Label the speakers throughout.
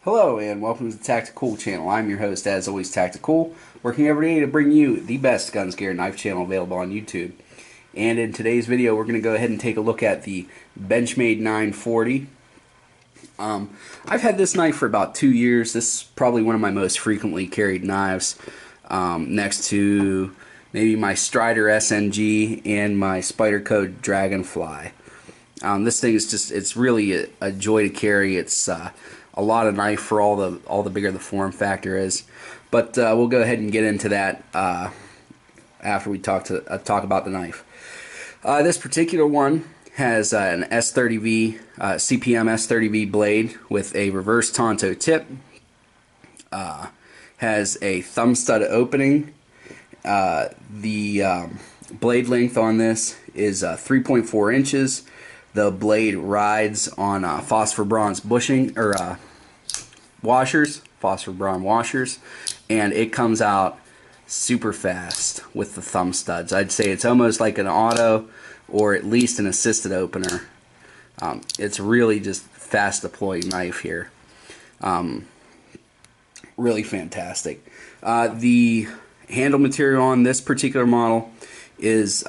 Speaker 1: Hello and welcome to the Tactical channel. I'm your host, as always, Tactical, working every day to bring you the best gun scare knife channel available on YouTube. And in today's video, we're going to go ahead and take a look at the Benchmade 940. I've had this knife for about 2 years. This is probably one of my most frequently carried knives, next to maybe my Strider SNG and my Spyderco Dragonfly. This thing is just—it's really a joy to carry. It's a lot of knife for all the bigger the form factor is. But we'll go ahead and get into that after we talk about the knife. This particular one has an S30V CPM S30V blade with a reverse Tonto tip. Has a thumb stud opening. The blade length on this is 3.4 inches. The blade rides on phosphor bronze bushing or phosphor bronze washers, and it comes out super fast with the thumb studs. I'd say it's almost like an auto or at least an assisted opener. It's really just fast deploying knife here. Really fantastic. The handle material on this particular model is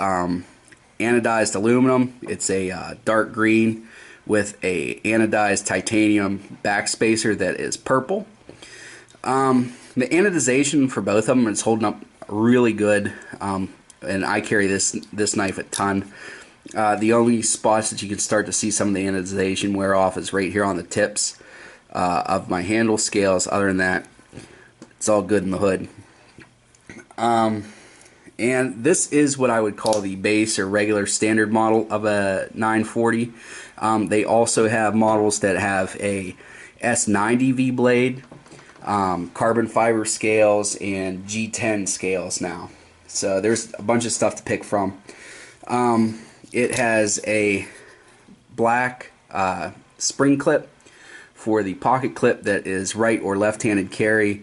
Speaker 1: anodized aluminum. It's a dark green with a anodized titanium backspacer that is purple. The anodization for both of them is holding up really good, and I carry this knife a ton. The only spots that you can start to see some of the anodization wear off is right here on the tips of my handle scales. Other than that, it's all good in the hood. And this is what I would call the base or regular standard model of a 940. They also have models that have a S90V blade, carbon fiber scales, and G10 scales now. So there's a bunch of stuff to pick from. It has a black spring clip for the pocket clip that is right or left-handed carry,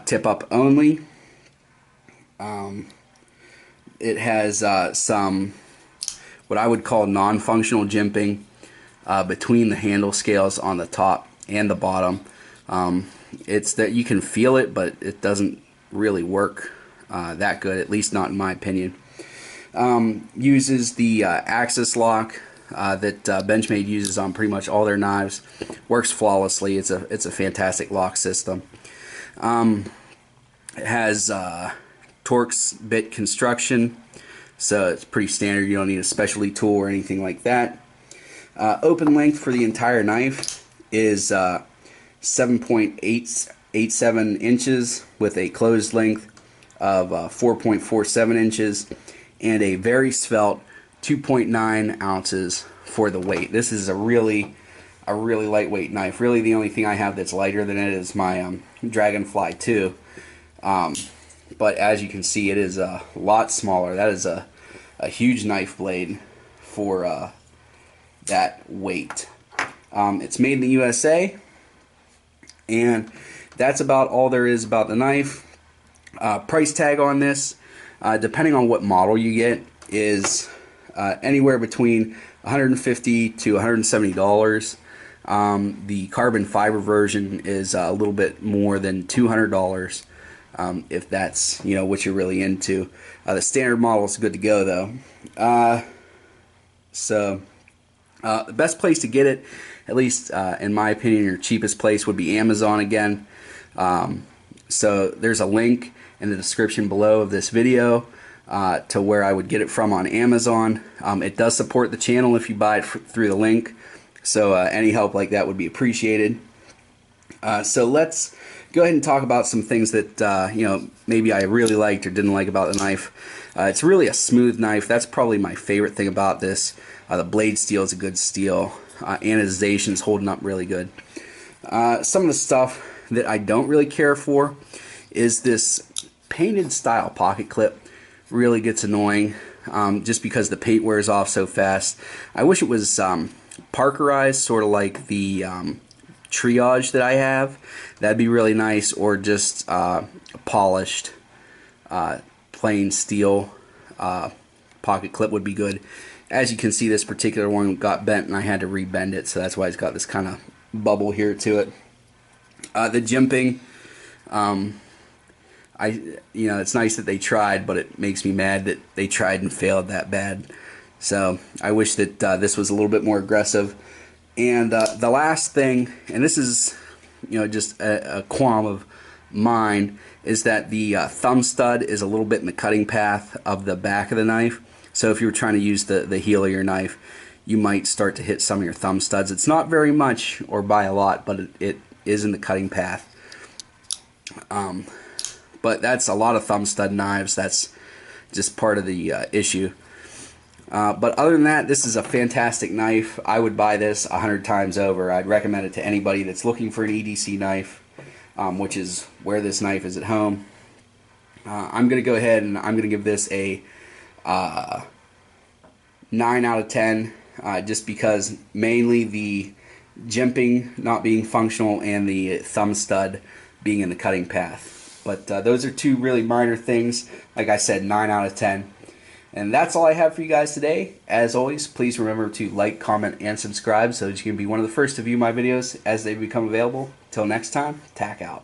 Speaker 1: tip up only. It has some what I would call non-functional jimping between the handle scales on the top and the bottom. It's that you can feel it, but it doesn't really work that good, at least not in my opinion. Uses the axis lock that Benchmade uses on pretty much all their knives. Works flawlessly. It's a fantastic lock system. It has Torx bit construction, so it's pretty standard. You don't need a specialty tool or anything like that. Open length for the entire knife is 7.887 inches with a closed length of 4.47 inches and a very svelte 2.9 ounces for the weight. This is a really lightweight knife. Really, the only thing I have that's lighter than it is my Dragonfly 2. But as you can see, it is a lot smaller. That is a huge knife blade for that weight. It's made in the USA, and that's about all there is about the knife. Price tag on this, depending on what model you get, is anywhere between $150 to $170. The carbon fiber version is a little bit more than $200. If that's what you're really into. The standard model is good to go though. The best place to get it, at least in my opinion, your cheapest place would be Amazon again. So there's a link in the description below of this video to where I would get it from on Amazon. It does support the channel if you buy it through the link, so any help like that would be appreciated. So let's go ahead and talk about some things that maybe I really liked or didn't like about the knife. It's really a smooth knife. That's probably my favorite thing about this. The blade steel is a good steel. Anodization is holding up really good. Some of the stuff that I don't really care for is this painted style pocket clip. Really gets annoying just because the paint wears off so fast. I wish it was Parkerized, sort of like the triage that I have. That'd be really nice, or just polished plain steel pocket clip would be good. As you can see, this particular one got bent and I had to rebend it, so that's why it's got this kind of bubble here to it. The jimping, it's nice that they tried, but it makes me mad that they tried and failed that bad. So I wish that this was a little bit more aggressive. And the last thing, and this is just a qualm of mine, is that the thumb stud is a little bit in the cutting path of the back of the knife. So if you were trying to use the heel of your knife, you might start to hit some of your thumb studs. It's not very much or by a lot, but it is in the cutting path. But that's a lot of thumb stud knives. That's just part of the issue. But other than that, this is a fantastic knife. I would buy this 100 times over. I'd recommend it to anybody that's looking for an EDC knife, which is where this knife is at home. I'm going to go ahead and I'm going to give this a 9 out of 10, just because mainly the jimping not being functional and the thumb stud being in the cutting path. But those are two really minor things. Like I said, 9 out of 10. And that's all I have for you guys today. As always, please remember to like, comment, and subscribe so that you can be one of the first to view my videos as they become available. Till next time, tack out.